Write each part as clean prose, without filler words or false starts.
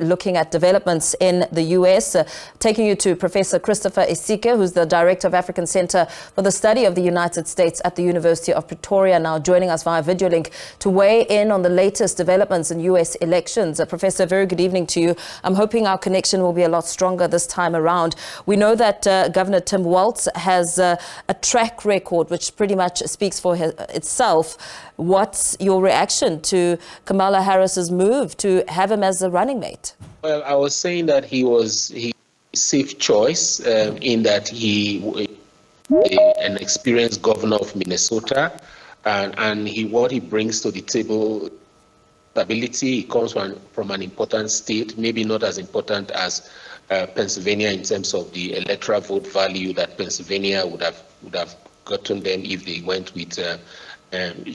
looking at developments in the U.S., taking you to Professor Christopher Isike, who's the Director of African Center for the Study of the United States at the University of Pretoria, now joining us via video link to weigh in on the latest developments in U.S. elections. Professor, very good evening to you. I'm hoping our connection will be a lot stronger this time around. We know that Governor Tim Walz has a track record which pretty much speaks for itself. What's your reaction to Kamala Harris's move to have him as a running mate? Well, I was saying that he was a safe choice in that he an experienced governor of Minnesota, and what he brings to the table, stability. He comes from an important state, maybe not as important as Pennsylvania in terms of the electoral vote value that Pennsylvania would have gotten them if they went with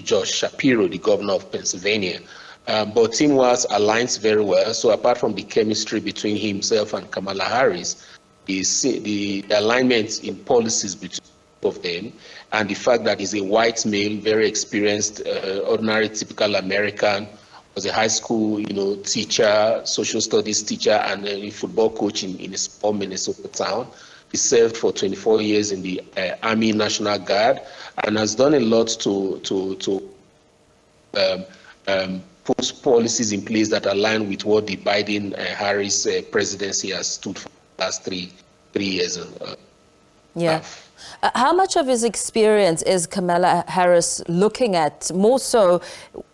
Josh Shapiro, the governor of Pennsylvania. But Tim Walz aligns very well. So apart from the chemistry between himself and Kamala Harris, the alignment in policies between both of them, and the fact that he's a white male, very experienced, ordinary, typical American, was a high school, teacher, social studies teacher, and a football coach in a small Minnesota town. He served for 24 years in the Army National Guard and has done a lot to put policies in place that align with what the Biden-Harris presidency has stood for the last three years. Yeah. How much of his experience is Kamala Harris looking at, more so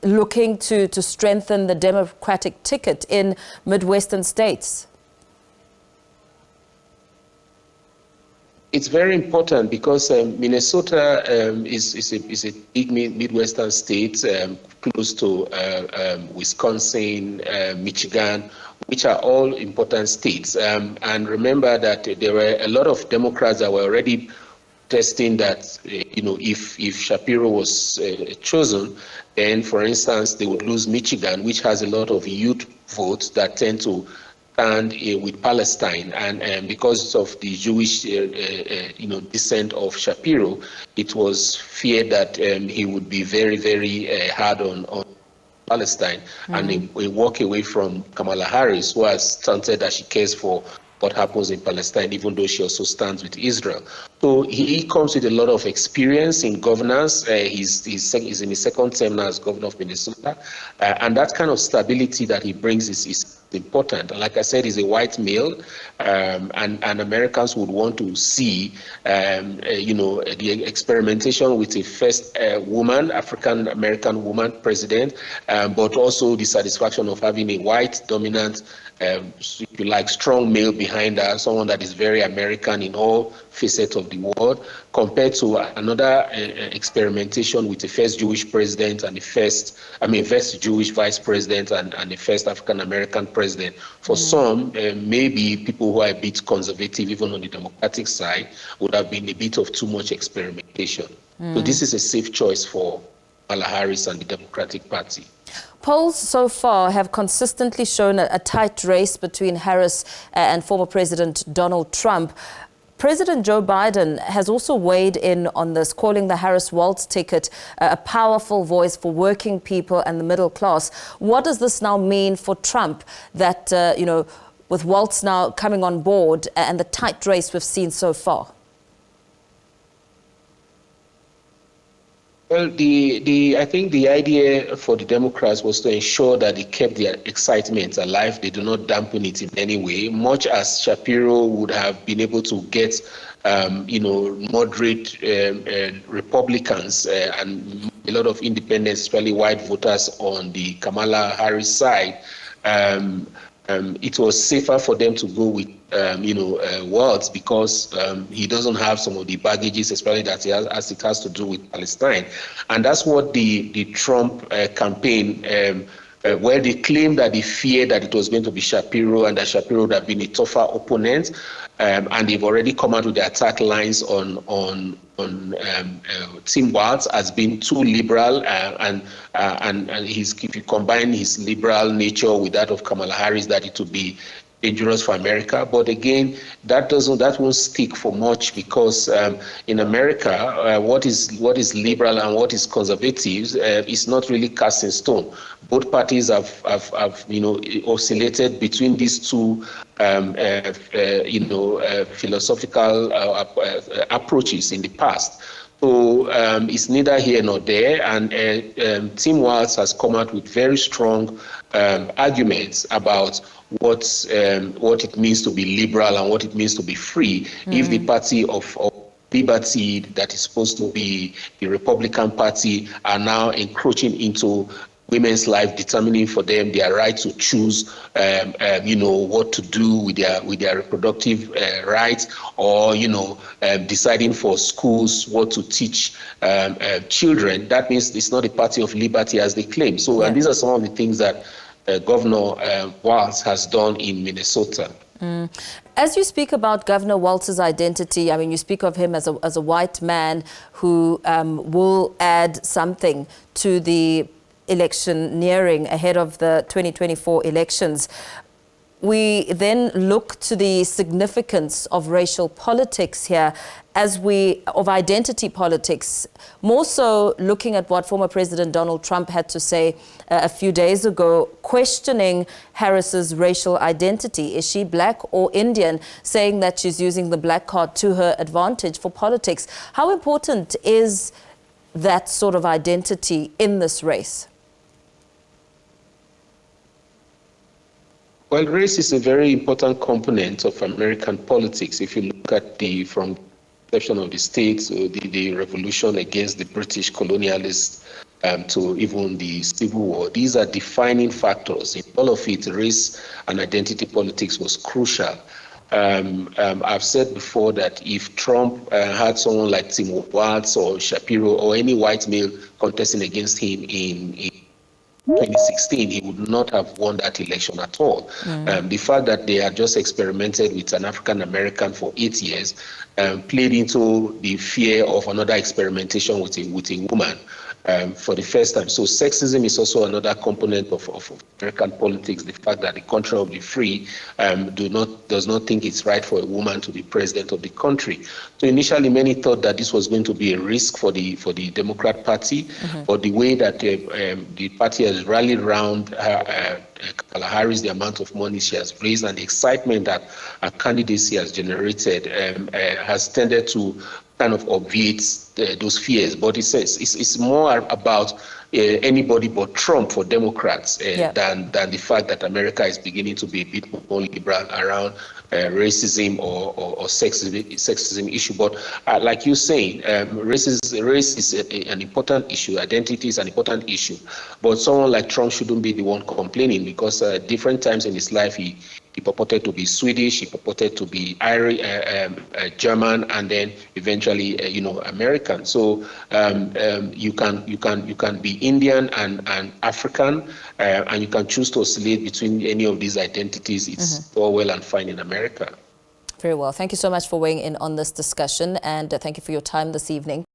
looking to strengthen the Democratic ticket in Midwestern states? It's very important because Minnesota is a big Midwestern state, close to Wisconsin, Michigan, which are all important states. And remember that there were a lot of Democrats that were already testing that, if Shapiro was chosen, then, for instance, they would lose Michigan, which has a lot of youth votes that tend to stand with Palestine, and because of the Jewish, descent of Shapiro, it was feared that he would be very, very hard on Palestine, and he walk away from Kamala Harris, who has stated that she cares for what happens in Palestine, even though she also stands with Israel. So he comes with a lot of experience in governance. He's in his second term now as governor of Minnesota, and that kind of stability that he brings is important. And like I said, he's a white male, and Americans would want to see, the experimentation with a first woman, African-American woman president, but also the satisfaction of having a white dominant, if you like, strong male behind her, someone that is very American in all facets of the world, compared to another experimentation with the first Jewish president and first Jewish vice president and the first African-American president. For some, maybe people who are a bit conservative, even on the Democratic side, would have been a bit of too much experimentation. So this is a safe choice for Kamala Harris and the Democratic Party. Polls so far have consistently shown a tight race between Harris and former President Donald Trump. President Joe Biden has also weighed in on this, calling the Harris-Walz ticket a powerful voice for working people and the middle class. What does this now mean for Trump that, with Walz now coming on board and the tight race we've seen so far? Well, I think the idea for the Democrats was to ensure that they kept their excitement alive. They do not dampen it in any way, much as Shapiro would have been able to get, moderate Republicans and a lot of independents, especially white voters, on the Kamala Harris side. It was safer for them to go with, Walz, because he doesn't have some of the baggages, especially that he has, as it has to do with Palestine. And that's what the Trump campaign, where they claimed that they feared that it was going to be Shapiro and that Shapiro would have been a tougher opponent. And they've already come out with the attack lines on Tim Walz as being too liberal, and if you combine his liberal nature with that of Kamala Harris, that it would be dangerous for America. But again, that won't stick for much, because in America, what is liberal and what is conservative is not really cast in stone. Both parties have oscillated between these two philosophical approaches in the past. So it's neither here nor there, and Tim Walz has come out with very strong arguments about what it means to be liberal and what it means to be free. If the party of liberty that is supposed to be the Republican Party are now encroaching into women's life, determining for them their right to choose, what to do with their reproductive rights, or deciding for schools what to teach children. That means it's not a party of liberty as they claim. So, and these are some of the things that Governor Walz has done in Minnesota. As you speak about Governor Walz's identity, I mean, you speak of him as a white man who will add something to the electioneering ahead of the 2024 elections. We then look to the significance of racial politics here, of identity politics, more so looking at what former President Donald Trump had to say a few days ago, questioning Harris's racial identity. Is she black or Indian? Saying that she's using the black card to her advantage for politics. How important is that sort of identity in this race? Well, race is a very important component of American politics. If you look at from the inception of the states, the revolution against the British colonialists, to even the Civil War, these are defining factors. In all of it, race and identity politics was crucial. I've said before that if Trump had someone like Tim Walz or Shapiro or any white male contesting against him in 2016, he would not have won that election at all. The fact that they had just experimented with an African American for 8 years played into the fear of another experimentation with a woman for the first time. So sexism is also another component of American politics. The fact that the country of the free does not think it's right for a woman to be president of the country. So initially, many thought that this was going to be a risk for the Democrat Party, but the way that the party has rallied around Kamala Harris, the amount of money she has raised, and the excitement that her candidacy has generated has tended to kind of obviate those fears. But it's more about anybody but Trump for Democrats than the fact that America is beginning to be a bit more liberal around racism or sexism issue. But like you're saying, race is an important issue. Identity is an important issue. But someone like Trump shouldn't be the one complaining, because different times in his life he purported to be Swedish, he purported to be Irish, German, and then eventually, American. So you can be Indian and African, and you can choose to oscillate between any of these identities. It's all well and fine in America. Very well. Thank you so much for weighing in on this discussion, and thank you for your time this evening.